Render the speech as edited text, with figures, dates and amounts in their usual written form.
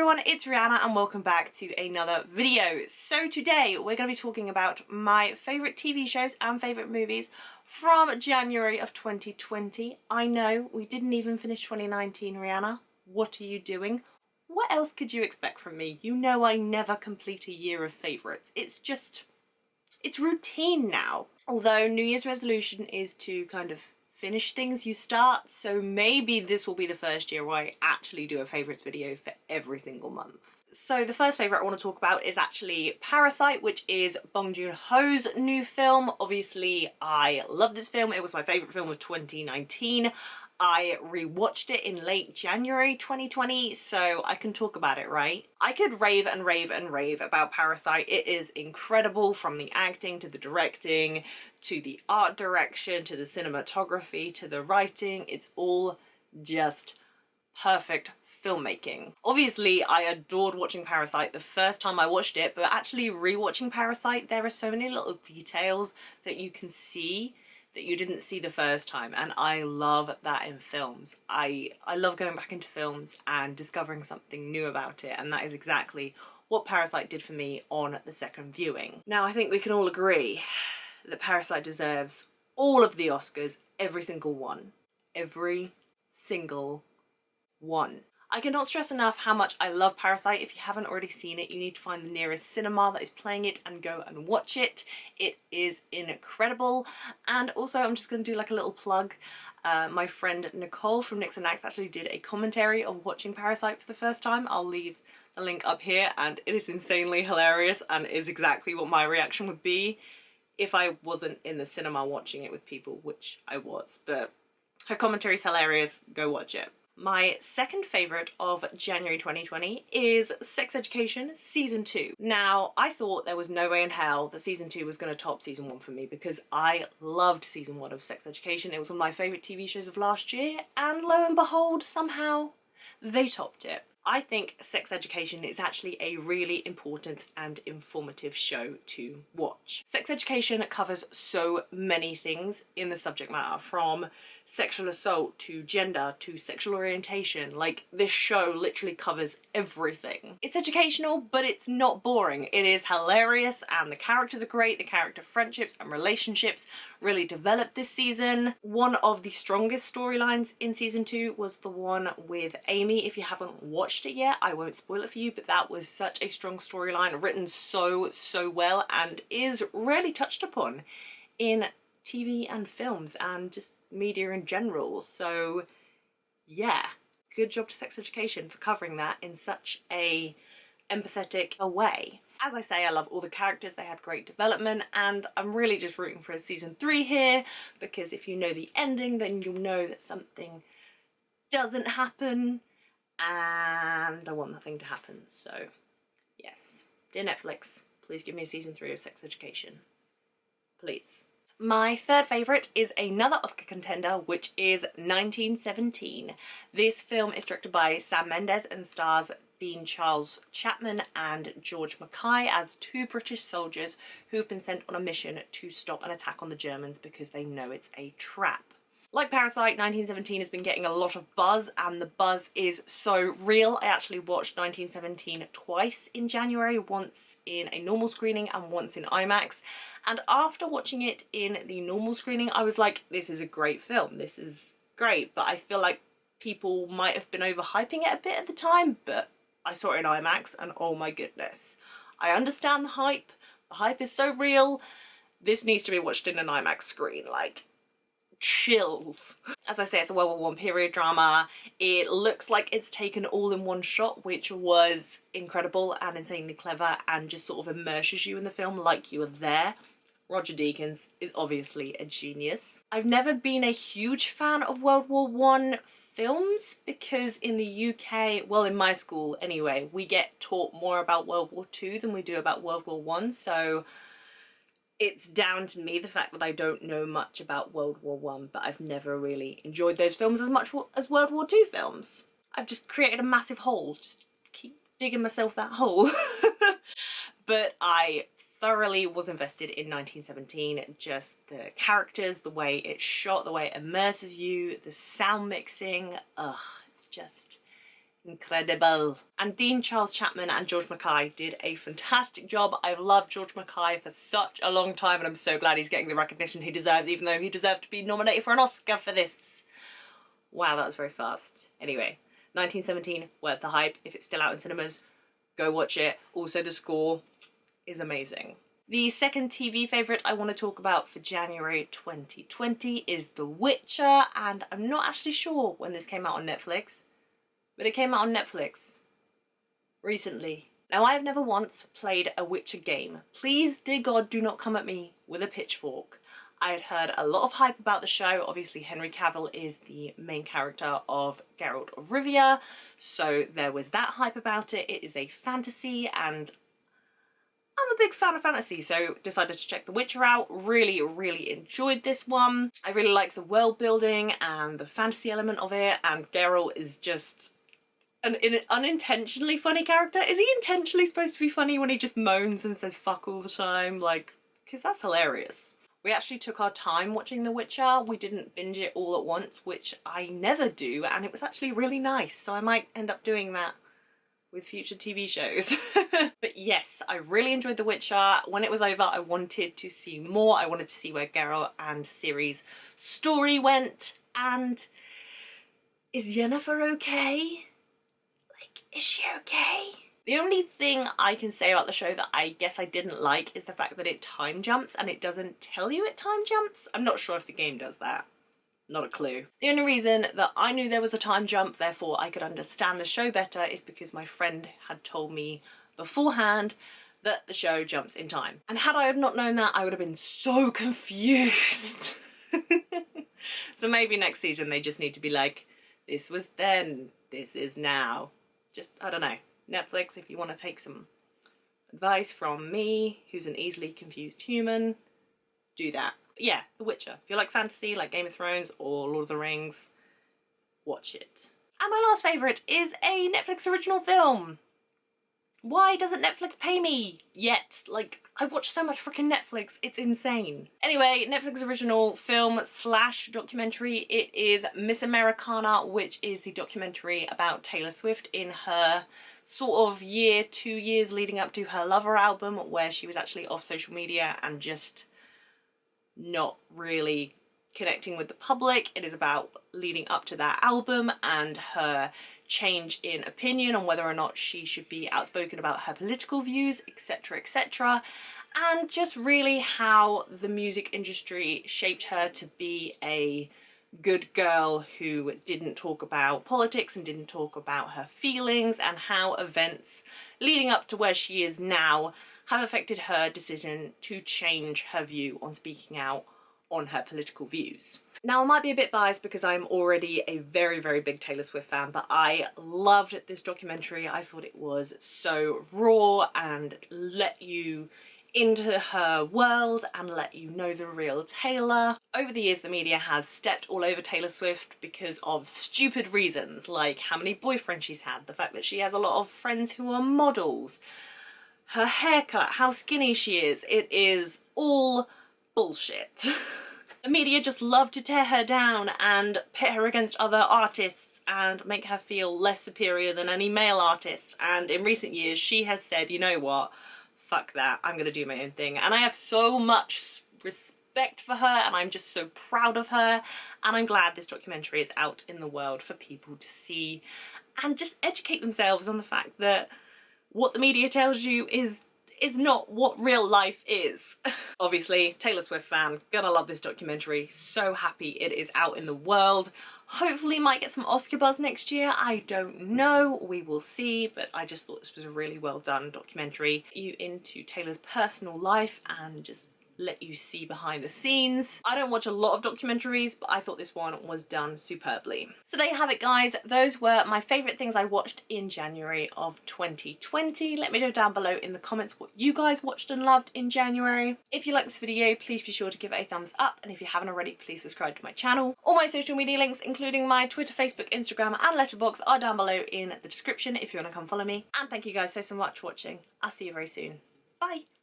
everyone, it's Rihanna and welcome back to another video. So today we're going to be talking about my favourite TV shows and favourite movies from January of 2020. I know, we didn't even finish 2019, Rihanna. What are you doing? What else could you expect from me? You know I never complete a year of favourites. It's routine now. Although New Year's resolution is to kind of finish things you start, so maybe this will be the first year where I actually do a favourites video for every single month. So the first favourite I want to talk about is actually Parasite, which is Bong Joon-ho's new film. Obviously I love this film, it was my favourite film of 2019. I rewatched it in late January 2020, so I can talk about it, right? I could rave and rave and rave about Parasite. It is incredible, from the acting to the directing to the art direction to the cinematography to the writing. It's all just perfect filmmaking. Obviously I adored watching Parasite the first time I watched it, but actually rewatching Parasite, there are so many little details that you can see that you didn't see the first time, and I love that in films. I love going back into films and discovering something new about it, and that is exactly what Parasite did for me on the second viewing. Now I think we can all agree that Parasite deserves all of the Oscars, every single one. Every single one. I cannot stress enough how much I love Parasite. If you haven't already seen it, you need to find the nearest cinema that is playing it and go and watch it. It is incredible. And also, I'm just going to do like a little plug. My friend Nicole from Nix and Nax actually did a commentary on watching Parasite for the first time. I'll leave the link up here, and it is insanely hilarious and is exactly what my reaction would be if I wasn't in the cinema watching it with people, which I was. But her commentary is hilarious. Go watch it. My second favourite of January 2020 is Sex Education Season 2. Now, I thought there was no way in hell that Season 2 was going to top Season 1 for me, because I loved Season 1 of Sex Education. It was one of my favourite TV shows of last year, and lo and behold, somehow they topped it. I think Sex Education is actually a really important and informative show to watch. Sex Education covers so many things in the subject matter, from sexual assault to gender to sexual orientation. Like, this show literally covers everything. It's educational, but it's not boring. It is hilarious and the characters are great. The character friendships and relationships really developed this season. One of the strongest storylines in Season 2 was the one with Amy. If you haven't watched it yet, I won't spoil it for you, but that was such a strong storyline, written so well, and is rarely touched upon in TV and films and just media in general. So yeah, good job to Sex Education for covering that in such a empathetic way. As I say, I love all the characters, they had great development, and I'm really just rooting for a Season 3 here, because if you know the ending, then you'll know that something doesn't happen, and I want nothing to happen. So yes, dear Netflix, please give me a Season 3 of Sex Education, please. My third favourite is another Oscar contender, which is 1917. This film is directed by Sam Mendes and stars Dean Charles Chapman and George Mackay as two British soldiers who've been sent on a mission to stop an attack on the Germans because they know it's a trap. Like Parasite, 1917 has been getting a lot of buzz, and the buzz is so real. I actually watched 1917 twice in January, once in a normal screening and once in IMAX. And after watching it in the normal screening, I was like, this is a great film, this is great. But I feel like people might have been overhyping it a bit at the time, but I saw it in IMAX and oh my goodness. I understand the hype is so real. This needs to be watched in an IMAX screen, like, chills. As I say, it's a World War I period drama. It looks like it's taken all in one shot, which was incredible and insanely clever and just sort of immerses you in the film like you are there. Roger Deakins is obviously a genius. I've never been a huge fan of World War I films because in the UK, well, in my school anyway, we get taught more about World War II than we do about World War I, so it's down to me, the fact that I don't know much about World War I, but I've never really enjoyed those films as much as World War II films. I've just created a massive hole, just keep digging myself that hole. But I thoroughly was invested in 1917, just the characters, the way it's shot, the way it immerses you, the sound mixing, it's just incredible. And Dean Charles Chapman and George Mackay did a fantastic job. I've loved George Mackay for such a long time, and I'm so glad he's getting the recognition he deserves, even though he deserved to be nominated for an Oscar for this. Wow, that was very fast. Anyway, 1917, worth the hype. If it's still out in cinemas, go watch it. Also, the score is amazing. The second TV favourite I want to talk about for January 2020 is The Witcher, and I'm not actually sure when this came out on Netflix, but it came out on Netflix recently. Now, I have never once played a Witcher game. Please, dear God, do not come at me with a pitchfork. I had heard a lot of hype about the show. Obviously, Henry Cavill is the main character of Geralt of Rivia, so there was that hype about it. It is a fantasy, and I'm a big fan of fantasy, so decided to check The Witcher out. Really, really enjoyed this one. I really like the world building and the fantasy element of it, and Geralt is just an unintentionally funny character. Is he intentionally supposed to be funny when he just moans and says fuck all the time? Like, because that's hilarious. We actually took our time watching The Witcher. We didn't binge it all at once, which I never do, and it was actually really nice, so I might end up doing that with future TV shows. But yes, I really enjoyed The Witcher. When it was over, I wanted to see more. I wanted to see where Geralt and Ciri's story went. And is Yennefer okay? Like, is she okay? The only thing I can say about the show that I guess I didn't like is the fact that it time jumps and it doesn't tell you it time jumps. I'm not sure if the game does that. Not a clue. The only reason that I knew there was a time jump, therefore I could understand the show better, is because my friend had told me beforehand that the show jumps in time. And had I not known that, I would have been so confused. So maybe next season they just need to be like, this was then, this is now. Just, I don't know. Netflix, if you want to take some advice from me, who's an easily confused human, do that. Yeah, The Witcher. If you like fantasy, like Game of Thrones or Lord of the Rings, watch it. And my last favourite is a Netflix original film. Why doesn't Netflix pay me yet? Like, I watch so much freaking Netflix, it's insane. Anyway, Netflix original film / documentary, it is Miss Americana, which is the documentary about Taylor Swift in her sort of 2 years leading up to her Lover album, where she was actually off social media and just not really connecting with the public. It is about leading up to that album and her change in opinion on whether or not she should be outspoken about her political views, etc, etc, and just really how the music industry shaped her to be a good girl who didn't talk about politics and didn't talk about her feelings, and how events leading up to where she is now have affected her decision to change her view on speaking out on her political views. Now, I might be a bit biased because I'm already a very, very big Taylor Swift fan, but I loved this documentary. I thought it was so raw and let you into her world and let you know the real Taylor. Over the years, the media has stepped all over Taylor Swift because of stupid reasons, like how many boyfriends she's had, the fact that she has a lot of friends who are models, her haircut, how skinny she is. It is all bullshit. The media just love to tear her down and pit her against other artists and make her feel less superior than any male artist. And in recent years, she has said, you know what, fuck that, I'm gonna do my own thing. And I have so much respect for her, and I'm just so proud of her. And I'm glad this documentary is out in the world for people to see and just educate themselves on the fact that what the media tells you is not what real life is. Obviously, Taylor Swift fan, gonna love this documentary. So happy it is out in the world. Hopefully might get some Oscar buzz next year. I don't know, we will see, but I just thought this was a really well done documentary. You into Taylor's personal life and just let you see behind the scenes. I don't watch a lot of documentaries, but I thought this one was done superbly. So there you have it, guys. Those were my favourite things I watched in January of 2020. Let me know down below in the comments what you guys watched and loved in January. If you like this video, please be sure to give it a thumbs up, and if you haven't already, please subscribe to my channel. All my social media links, including my Twitter, Facebook, Instagram and Letterboxd, are down below in the description if you want to come follow me. And thank you guys so much for watching. I'll see you very soon. Bye!